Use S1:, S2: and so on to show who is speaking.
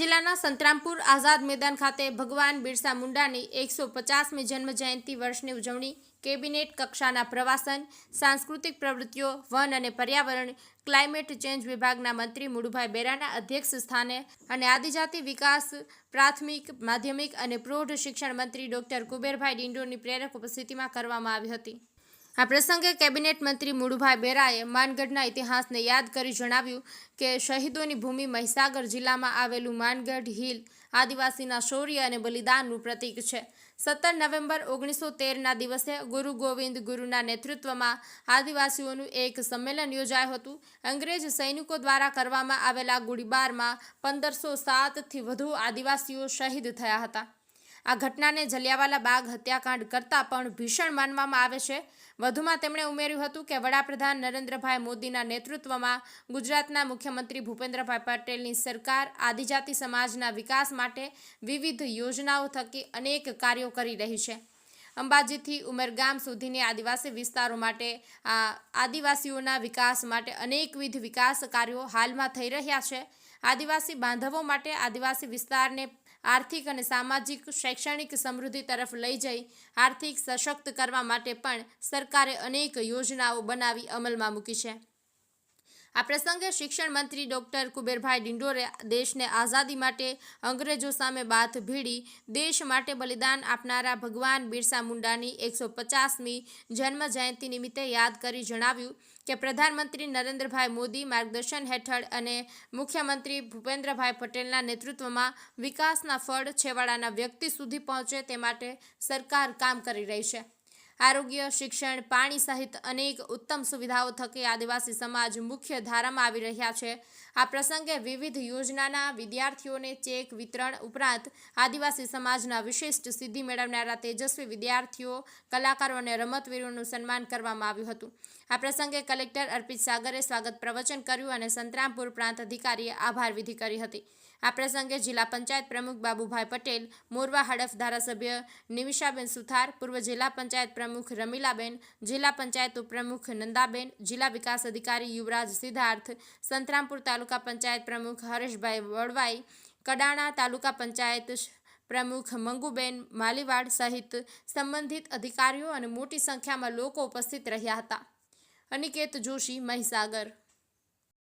S1: જિલ્લાના સંતરામપુર આઝાદ મેદાન ખાતે ભગવાન બિરસા મુંડાની 150મી જન્મ જયંતિ વર્ષની ઉજવણી, કેબિનેટ કક્ષાના પ્રવાસન, સાંસ્કૃતિક પ્રવૃત્તિઓ, વન અને પર્યાવરણ, ક્લાઇમેટ ચેન્જ વિભાગના મંત્રી મુળુભાઈ બેરાના અધ્યક્ષ સ્થાને અને આદિજાતિ વિકાસ, પ્રાથમિક, માધ્યમિક અને પ્રૌઢ શિક્ષણ મંત્રી ડોક્ટર કુબેરભાઈ ડિંડોરની પ્રેરક ઉપસ્થિતિમાં કરવામાં આવી હતી। આ પ્રસંગે કેબિનેટ મંત્રી મુળુભાઈ બેરાએ માનગઢના ઇતિહાસને યાદ કરી જણાવ્યું કે શહીદોની ભૂમિ મહીસાગર જિલ્લામાં આવેલું માનગઢ હિલ આદિવાસીના શૌર્ય અને બલિદાનનું પ્રતીક છે। 17 નવેમ્બર 1913ના દિવસે ગુરુ ગોવિંદ ગુરુના નેતૃત્વમાં આદિવાસીઓનું એક સંમેલન યોજાયું હતું। અંગ્રેજ સૈનિકો દ્વારા કરવામાં આવેલા ગોળીબારમાં 1507થી વધુ આદિવાસીઓ શહીદ થયા હતા। આ ઘટનાને જલિયાવાલા બાગ હત્યાકાંડ કરતાં પણ ભીષણ માનવામાં આવે છે। વધુમાં તેમણે ઉમેર્યું હતું કે વડાપ્રધાન નરેન્દ્રભાઈ મોદીના નેતૃત્વમાં ગુજરાતના મુખ્યમંત્રી ભૂપેન્દ્રભાઈ પટેલની સરકાર આદિજાતિ સમાજના વિકાસ માટે વિવિધ યોજનાઓ થકી અનેક કાર્યો કરી રહી છે। અંબાજીથી ઉમરગામ સુધીની આદિવાસી વિસ્તારો માટે આદિવાસીઓના વિકાસ માટે અનેકવિધ વિકાસ કાર્યો હાલમાં થઈ રહ્યા છે। આદિવાસી બાંધવો માટે આદિવાસી વિસ્તારને આર્થિક અને સામાજિક શૈક્ષણિક સમૃદ્ધિ તરફ લઈ જઈ આર્થિક સશક્ત કરવા માટે પણ સરકારે અનેક યોજનાઓ બનાવી અમલમાં મૂકી છે। આ પ્રસંગે શિક્ષણ મંત્રી ડોક્ટર કુબેરભાઈ ડિંડોરે દેશને આઝાદી માટે અંગ્રેજો સામે બાથ ભીડી દેશ માટે બલિદાન આપનારા ભગવાન બિરસા મુંડાની 150મી જન્મ જયંતિ નિમિત્તે યાદ કરી જણાવ્યું કે પ્રધાનમંત્રી નરેન્દ્રભાઈ મોદી માર્ગદર્શન હેઠળ અને મુખ્યમંત્રી ભૂપેન્દ્રભાઈ પટેલના નેતૃત્વમાં વિકાસના ફળ છેવાડાના વ્યક્તિ સુધી પહોંચે તે માટે સરકાર કામ કરી રહી છે। આરોગ્ય, શિક્ષણ, પાણી સહિત અનેક ઉત્તમ સુવિધાઓ થકી આદિવાસી સમાજ મુખ્ય ધારામાં આવી રહ્યા છે। આ પ્રસંગે વિવિધ યોજનાના વિદ્યાર્થીઓને ચેક વિતરણ ઉપરાંત આદિવાસી સમાજના વિશિષ્ટ સિદ્ધિ મેળવનારા તેજસ્વી વિદ્યાર્થીઓ, કલાકારો અને રમતવીરોનું સન્માન કરવામાં આવ્યું હતું। આ પ્રસંગે કલેક્ટર અર્પિત સાગરે સ્વાગત પ્રવચન કર્યું અને સંતરામપુર પ્રાંત અધિકારીએ આભાર વિધિ કરી હતી। આ પ્રસંગે જિલ્લા પંચાયત પ્રમુખ બાબુભાઈ પટેલ, મોરવા હડફ ધારાસભ્ય નિમિષાબેન સુથાર, પૂર્વ જિલ્લા પંચાયત પ્રમુખ રમીલાબેન, જિલ્લા પંચાયત ઉપપ્રમુખ નંદાબેન, જિલ્લા વિકાસ અધિકારી યુવરાજ સિદ્ધાર્થ, સંતરામપુર તાલુકા પંચાયત પ્રમુખ હરેશભાઈ વડવાઈ, કડાણા તાલુકા પંચાયત પ્રમુખ મંગુબેન માલીવાડ સહિત સંબંધિત અધિકારીઓ અને મોટી સંખ્યામાં લોકો ઉપસ્થિત રહ્યા હતા। અનિકેત જોશી, મહીસાગર।